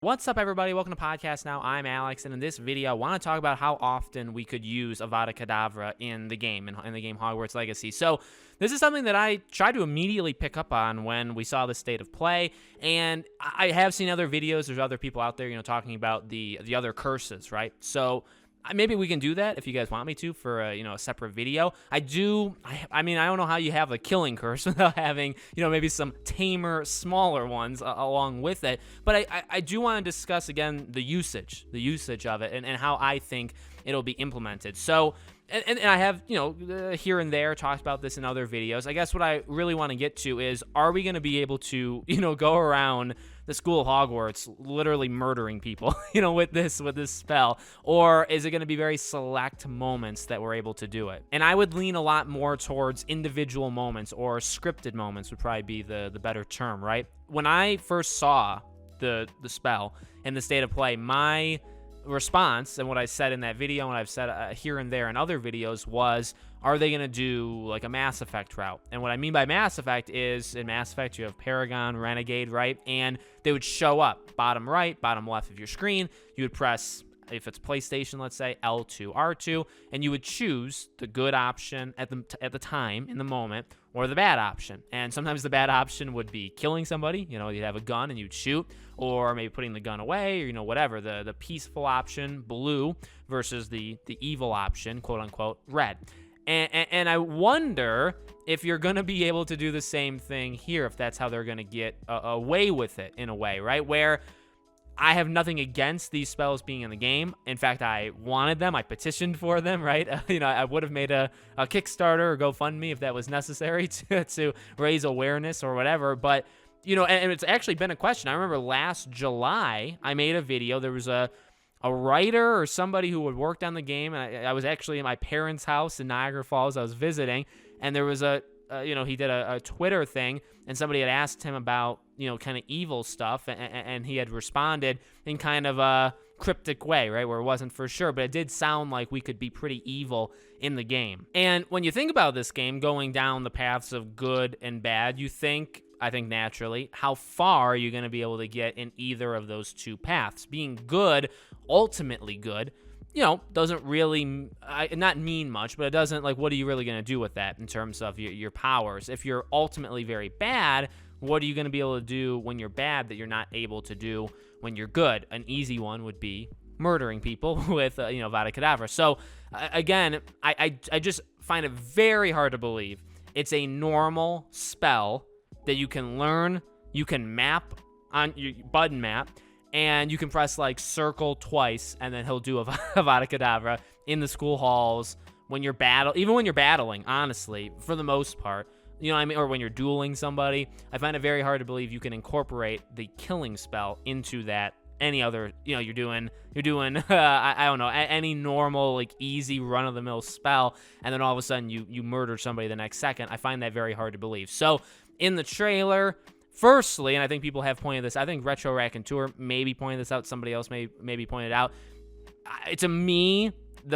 What's up, everybody? Welcome to Podcast Now. I'm Alex, and in this video, I want to talk about how often we could use Avada Kedavra in the game, in the game Hogwarts Legacy. So this is something that I tried to immediately pick up on when we saw the state of play, and I have seen other videos. There's other people out there, talking about the other curses, right? So maybe we can do that if you guys want me to for a separate video. I mean, I don't know how you have a killing curse without having maybe some tamer, smaller ones along with it. But I do want to discuss again the usage of it and how I think it'll be implemented. So and I have here and there talked about this in other videos. I guess what I really want to get to is, are we going to be able to go around the school of Hogwarts literally murdering people with this spell, or is it going to be very select moments that we're able to do it? And I would lean a lot more towards individual moments, or scripted moments would probably be the better term, right? When I first saw the spell in the state of play, my response, and what I said in that video, and I've said here and there in other videos, was, are they going to do like a Mass Effect route? And what I mean by Mass Effect is, in Mass Effect, you have Paragon, Renegade, right? And they would show up bottom right, bottom left of your screen. You would press, if it's PlayStation, let's say, L2, R2, and you would choose the good option at the time, in the moment, or the bad option. And sometimes the bad option would be killing somebody. You'd have a gun and you'd shoot, or maybe putting the gun away, or whatever. The peaceful option, blue, versus the evil option, quote unquote, red. And I wonder if you're going to be able to do the same thing here, if that's how they're going to get away with it in a way, right? Where I have nothing against these spells being in the game. In fact, I wanted them. I petitioned for them, right? I would have made a Kickstarter or GoFundMe if that was necessary to raise awareness or whatever. But, and it's actually been a question. I remember last July, I made a video. There was a writer or somebody who had worked on the game, and I was actually in my parents' house in Niagara Falls. I was visiting, and there was he did a Twitter thing, and somebody had asked him about, kind of evil stuff, and he had responded in kind of a cryptic way, right, where it wasn't for sure, but it did sound like we could be pretty evil in the game. And when you think about this game going down the paths of good and bad, I think naturally, how far are you going to be able to get in either of those two paths? Being good, ultimately good, doesn't really, not mean much, but it doesn't, what are you really going to do with that in terms of your powers? If you're ultimately very bad, what are you going to be able to do when you're bad that you're not able to do when you're good? An easy one would be murdering people with, Avada Kedavra. So, again, I just find it very hard to believe it's a normal spell that you can learn, you can map on your button map, and you can press circle twice, and then he'll do Avada Kedavra in the school halls even when you're battling, honestly, for the most part. You know what I mean? Or when you're dueling somebody. I find it very hard to believe you can incorporate the killing spell into that. Any other, you're doing, I don't know, any normal, easy run-of-the-mill spell, and then all of a sudden you murder somebody the next second. I find that very hard to believe. So, in the trailer, firstly, and I think people have pointed this, I think Retro Raconteur maybe pointed this out, somebody else maybe pointed out, to me,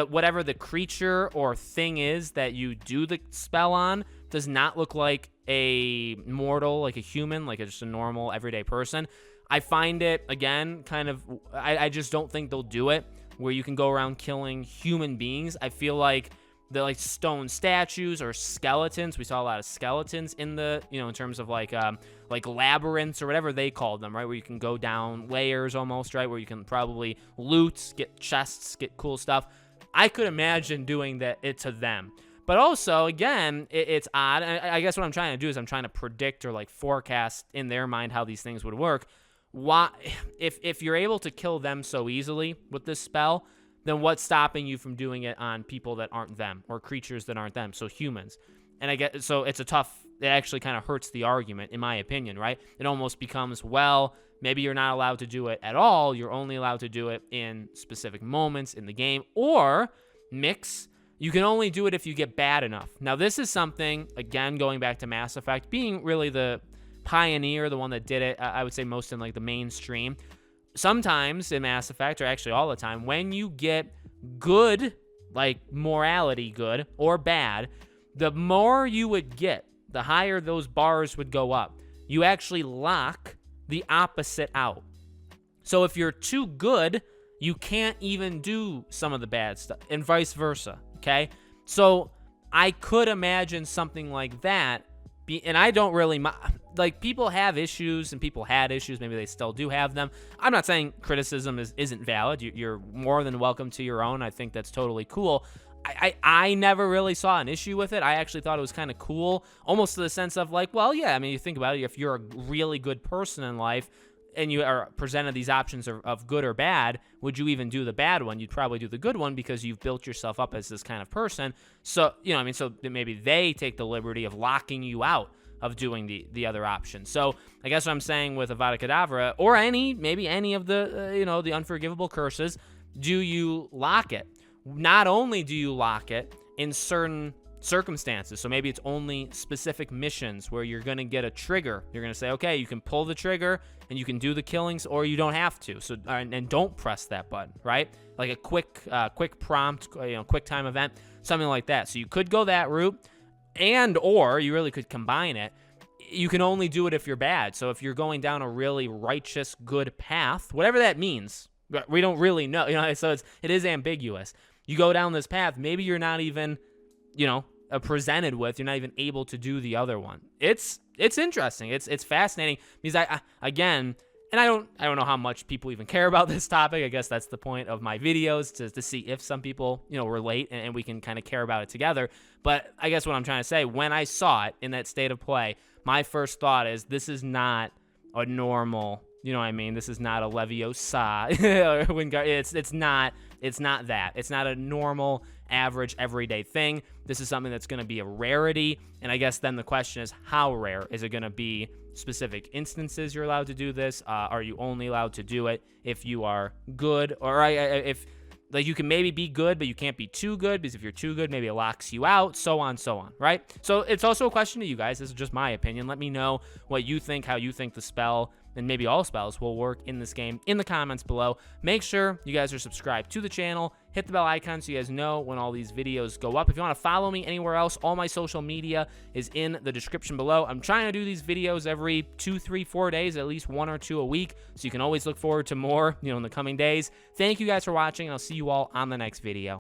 whatever the creature or thing is that you do the spell on does not look like a mortal, like a human, just a normal, everyday person. I find it, again, kind of, I just don't think they'll do it, where you can go around killing human beings. I feel like the stone statues or skeletons. We saw a lot of skeletons in the, in terms of like labyrinths or whatever they called them, right? Where you can go down layers almost, right? Where you can probably loot, get chests, get cool stuff. I could imagine doing it to them. But also, again, it's odd. I guess what I'm trying to do is I'm trying to predict or forecast in their mind how these things would work. Why, if you're able to kill them so easily with this spell, then what's stopping you from doing it on people that aren't them, or creatures that aren't them, so humans? And it actually kind of hurts the argument, in my opinion, right? It almost becomes, well, maybe you're not allowed to do it at all. You're only allowed to do it in specific moments in the game, or mix. You can only do it if you get bad enough. Now, this is something, again, going back to Mass Effect, being really the pioneer, the one that did it, I would say most in the mainstream. Sometimes in Mass Effect, or actually all the time, when you get good, morality good or bad, the more you would get, the higher those bars would go up. You actually lock the opposite out. So if you're too good, you can't even do some of the bad stuff, and vice versa, okay? So I could imagine something like that, and I don't really, like, people have issues, and people had issues, maybe they still do have them. I'm not saying criticism isn't valid. You're more than welcome to your own. I think that's totally cool. I never really saw an issue with it. I actually thought it was kind of cool, almost to the sense of like, well, yeah, I mean, you think about it, if you're a really good person in life and you are presented these options of good or bad, would you even do the bad one? You'd probably do the good one because you've built yourself up as this kind of person. So, you know, I mean, so maybe they take the liberty of locking you out of doing the other option. So I guess what I'm saying with Avada Kedavra, or maybe any of the, the unforgivable curses, do you lock it? Not only do you lock it in certain circumstances, so maybe it's only specific missions where you're going to get a trigger. You're going to say, okay, you can pull the trigger and you can do the killings, or you don't have to. So and don't press that button, right? Like a quick prompt, quick time event, something like that. So you could go that route, or you really could combine it. You can only do it if you're bad. So if you're going down a really righteous, good path, whatever that means, we don't really know. So it is ambiguous. You go down this path, maybe you're not even, presented with, you're not even able to do the other one. It's interesting. It's fascinating because I don't know how much people even care about this topic. I guess that's the point of my videos, to see if some people, relate and we can kind of care about it together. But I guess what I'm trying to say, when I saw it in that state of play, my first thought is this is not a normal, this is not a Leviosa. It's not that. It's not a normal, average, everyday thing. This is something that's going to be a rarity. And I guess then the question is, how rare? Is it going to be specific instances you're allowed to do this? Are you only allowed to do it if you are good? Or if you can maybe be good, but you can't be too good, because if you're too good, maybe it locks you out, so on, right? So it's also a question to you guys. This is just my opinion. Let me know what you think, how you think the spell, and maybe all spells, will work in this game in the comments below. Make sure you guys are subscribed to the channel. Hit the bell icon so you guys know when all these videos go up. If you want to follow me anywhere else, all my social media is in the description below. I'm trying to do these videos every 2, 3, 4 days, at least 1 or 2 a week, so you can always look forward to more, in the coming days. Thank you guys for watching, and I'll see you all on the next video.